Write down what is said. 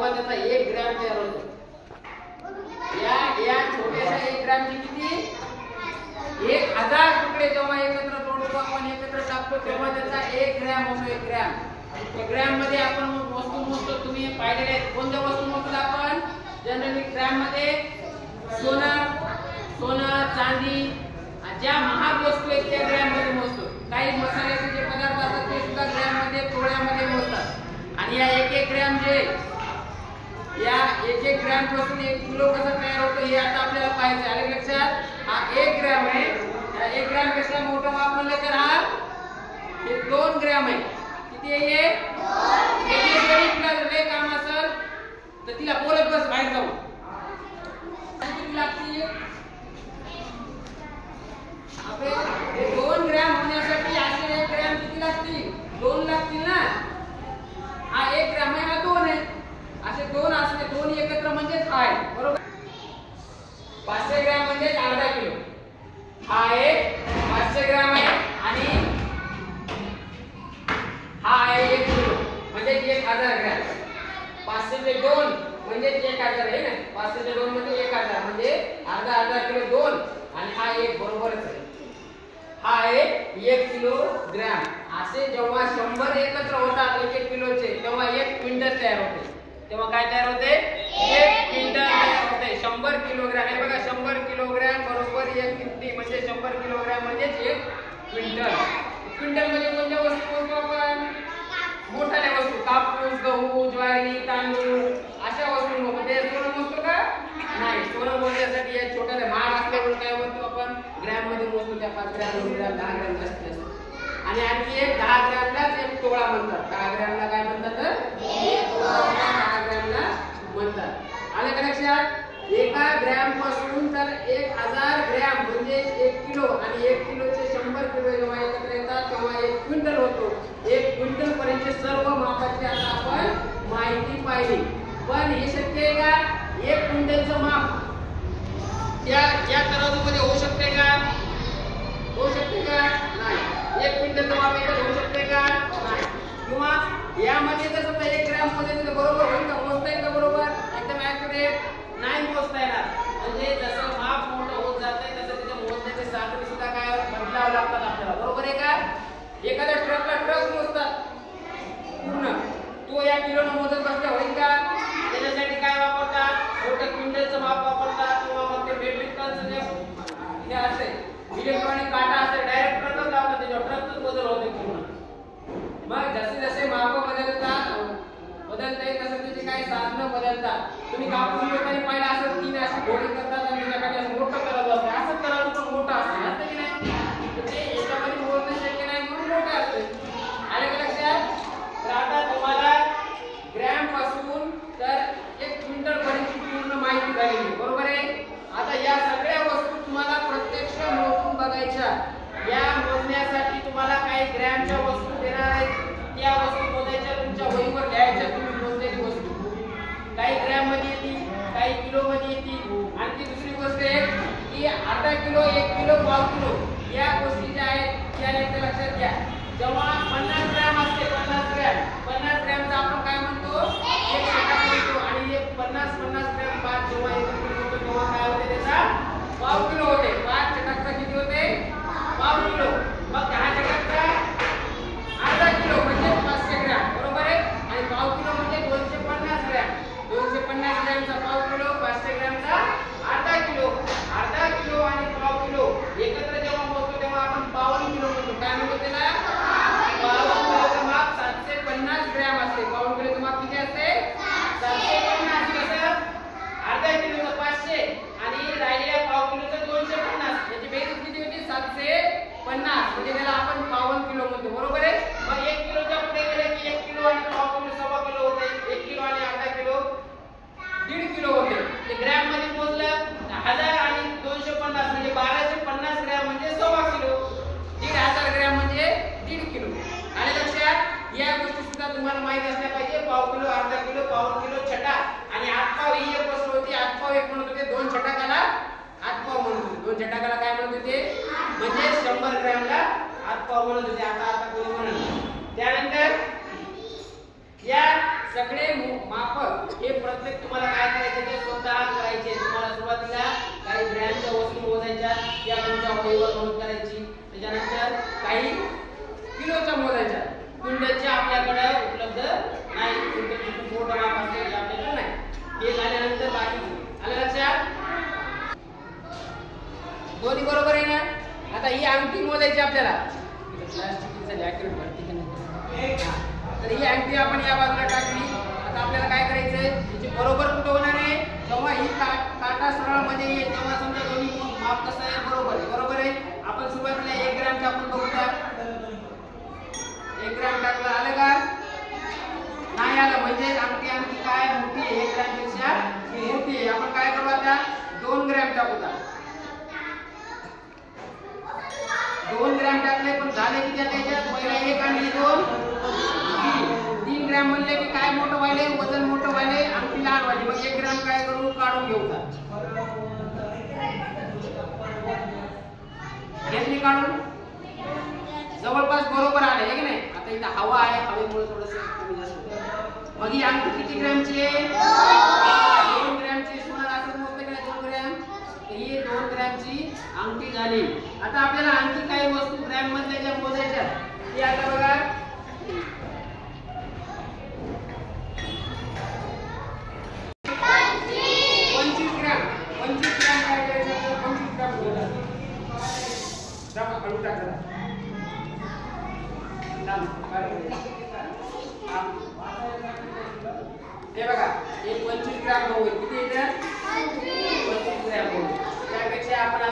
तेव्हा त्याचा 1 ग्रॅम तयार होतो. या छोट्याशा 1 ग्रॅमची किती 1000 तुकडे जेव्हा एकत्र जोडतो आपण एकत्र टाकतो तेव्हा त्याचा 1 ग्रॅम होतो. 1 ग्रॅम. ग्रॅम मध्ये आपण वस्तू मोजतो. तुम्ही पाहिलेले आहेत कोणत्या वस्तू मोजतो आपण जनरली ग्रॅम मध्ये सोनं चांदी ज्या महाग वस्तू आहेत त्या ग्रॅम मध्ये मोजतो. काही मसाल्याचे जे पदार्थ असतात ते सुद्धा ग्रॅम मध्ये तोळ्यामध्ये मोजतात. आणि या 1 ग्रॅम जे या 1 ग्रॅम पासून 1 किलो कसं तयार होतं हे आता आपल्याला पाहायचं आहे. लक्षात हा 1 ग्रॅम आहे. या 1 ग्रॅम पेक्षा मोठं माप म्हणलं तर हा हे 2 ग्रॅम आहे. किती आहे हे 2 ग्रॅम. लय काम असेल तर तिला बोलत बस बाहेर जाऊ. किती लागतील आपले 2 ग्रॅम होण्यासाठी असे 1 ग्रॅम किती लागतील 2 लागतील ना. हा 1 ग्रॅम आहे हा 2 आहे. असे 2 असले 2 एकत्र म्हणजे हा आहे बरोबर. 500 ग्रॅम म्हणजे अर्धा किलो. हा आहे 500 ग्रॅम आहे आणि हा आहे 1 किलो म्हणजे 1000 ग्रॅम. 500 चे 2 म्हणजे 1000 आहे ना. 500 चे 2 म्हणजे 1000 म्हणजे अर्धा किलो 2 आणि हा 1 बरोबरच आहे. हा आहे 1 किलो ग्रॅम. असे जेव्हा 100 एकत्र होतात 1 किलोचे तेव्हा 1 क्विंटल तयार होते. तेव्हा काय तयार होते 1 क्विंटल तयार होते. 100 किलोग्रॅम हे बघा 100 किलोग्रॅम बरोबर 1 किलो म्हणजे 100 किलोग्रॅम म्हणजे 1 क्विंटल. क्विंटल मध्ये कोणत्या वस्तू मोजतो आपण मोठ्या वस्तू कापूस गहू ज्वारी तांदूळ अशा वस्तू मोजतो. ते सोनं मोजतो का नाही. सोनं मोजण्यासाठी या छोट्या महाग असल्यामुळे काय म्हणतो आपण ग्रॅम मध्ये मोजतो. त्या 5 ग्रॅम 2 ग्रॅम 10 ग्रॅम जास्तीत जास्त. आणि आणखी एक 10 ग्रॅमलाच 1 तोळा म्हणतात. 10 ग्रॅमला काय म्हणतात 1 तोळा 10 ग्रॅमला म्हणतात. आलं का लक्षात. 1 ग्रॅम पासून तर 1000 ग्रॅम म्हणजे 1 किलो आणि 1 किलोचे 100 किलो जेव्हा एकत्र येतात तेव्हा 1 क्विंटल होतो. 1 क्विंटल पर्यंत सर्व मापाची आता आपण माहिती पाहिली. पण हे शक्य आहे का 1 क्विंटलचं माप या तराजूमध्ये होऊ शकते का होऊ शकते का नाही. 1 क्विंटलचं माप याच्यात होऊ शकते का नाही. किंवा यामध्ये जर समजा 1 ग्रॅम मध्ये बरोबर होईल का मोजता येईल का बरोबर एकदम ॲक्युरेट नाही मोजता येणार. म्हणजे जसं माप मोठं होत जातंय तसं त्याच्या मोजण्याचे साधन सुद्धा काय बदलावं लागतात आपल्याला बरोबर आहे का. एखाद्या ट्रकला ट्रक मोजतात पूर्ण तो या किलोनं मोजत बसल्या होईल का. त्याच्यासाठी काय वापरतात मोठं क्विंटलचं माप वापरतात किंवा मग ते मेट्रिक टनचं जे असते इलेक्ट्रॉनिक काटा असते डायरेक्ट ट्रकच लावतात त्याच्यावर ट्रकच बदल होते पूर्ण. मग जसे जसे माप बदलता येईल तसं त्याचे काही साधनं बदलतात. तुम्ही कापूस लोकांनी पाहिलं असं 3 अशी घोडी करतात आणि त्याच्याकडे असं मोठं करायचं असतं. असं करायचं पण मोठं असतं असतं की नाही. ते याच्यामध्ये मोजणं शक्य नाही म्हणून मोठं असतं. आलं का लक्षात. तर आता तुम्हाला ग्रॅम पासून तर 1 क्विंटल पर्यंत पूर्ण माहिती झाली बरोबर आहे. आता या सगळ्या वस्तू तुम्हाला प्रत्यक्ष मोजून बघायच्या. या मोजण्यासाठी तुम्हाला काही ग्रॅमच्या वस्तू देणार आहेत. त्या वस्तू मोजायच्या तुमच्या वहीवर लिहायच्या. तुम्ही मोजलेली वस्तू काही ग्रॅम मध्ये येतील काही किलो मध्ये येतील. आणखी दुसरी गोष्ट आहे की अर्धा किलो 1 किलो पाव किलो या गोष्टी ज्या आहेत त्या एकदा लक्षात घ्या. जेव्हा 50 ग्रॅम असते 50 ग्रॅमचा आपण काय म्हणतो 1 षटक म्हणतो. आणि हे 50 ग्रॅम भात जेव्हा एकत्र होतो तेव्हा काय होते त्याचा पाव किलो होते. 5 षटकचा किती होते पाव किलो. मग 10 षटकचा अर्धा किलो म्हणजे 500 ग्रॅम बरोबर आहे. आणि पाव किलो म्हणजे 250 ग्रॅम. 250 ग्रॅमचा पाव किलो 500 ग्रॅमचा अर्धा किलो. अर्धा किलो आणि पाव किलो एकत्र जेव्हा मोजतो तेव्हा आपण 52 किलो म्हणतो. काय म्हणतो त्याला 52 किलोचं माप 750 ग्रॅम असते. 52 किलोचं माप किती असते 750. कसं अर्धा किलोचं 500 आणि राहिलेल्या पाव किलोचं 250. याची बेरीज किती होती 750. म्हणजे त्याला मापक हे प्रत्येक तुम्हाला काय करायचे ते स्वतः करायचे. तुम्हाला सुरुवातीला काही ग्रॅमच्या वस्तू मोजायच्या त्या तुमच्या वहीवर नोंद करायची. त्याच्यानंतर काही किलोच्या मोजायच्या. क्विंटलचे आपल्याकडे उपलब्ध नाही. क्विंटलचे मोठं माप असते ते आपल्याकडे नाही. हे झाल्यानंतर बाकी आलं लक्षात. दोन्ही बरोबर आहे ना. आता ही अंगठी मोजायची आपल्याला. प्लास्टिकची जॅकेट भरती की नाही. तर ही अंगठी आपण या बाजूला टाकली. आता आपल्याला काय करायचंय त्याची बरोबर कुठं होणार आहे जेव्हा ही काटा सरळ मध्ये येईल तेव्हा समजा दोन्ही माप कसं आहे बरोबर आहे. बरोबर आहे. आपण सुरुवातीला 1 ग्रॅम टाकून बघूया. 1 ग्रॅम टाकलं आलं का नाही आलं म्हणजे अंगठी अंगठी काय मोठी आहे 1 ग्रॅम पेक्षा मोठी आहे. आपण काय करू आता 2 ग्रॅम टाकू. 2 ग्रॅम टाकले पण झाले की त्याच्यात पहिला 1 आणि 2 3 ग्रॅम म्हणले की काय मोठं व्हायले वजन मोठं व्हायले अंगठी लहान व्हायली. मग 1 ग्रॅम काय करू काढून घेऊ. घेतली काढून जवळपास बरोबर आले आहे की नाही. आता इथं हवा आहे हवेमुळे थोडंसं कमी जास्त होतं. मग ही अंगठी किती ग्रॅमची आहे 2 ग्रॅमची. सोनं असं मोजतं की नाही 2 ग्रॅम. ही 2 ग्रॅमची अंगठी झाली. आता आपल्याला आणखी काही वस्तू ग्रॅम मधल्या ज्या मोजायच्या ते आता बघा 25 ग्रॅम. 25 ग्रॅम काय करायचं 25 ग्रॅम मोजायचं. जमा हळू टाकायचं. हे बघा हे 25 ग्रॅम होईल. किती येतं 25 ग्रॅम होईल. त्यापेक्षा आपण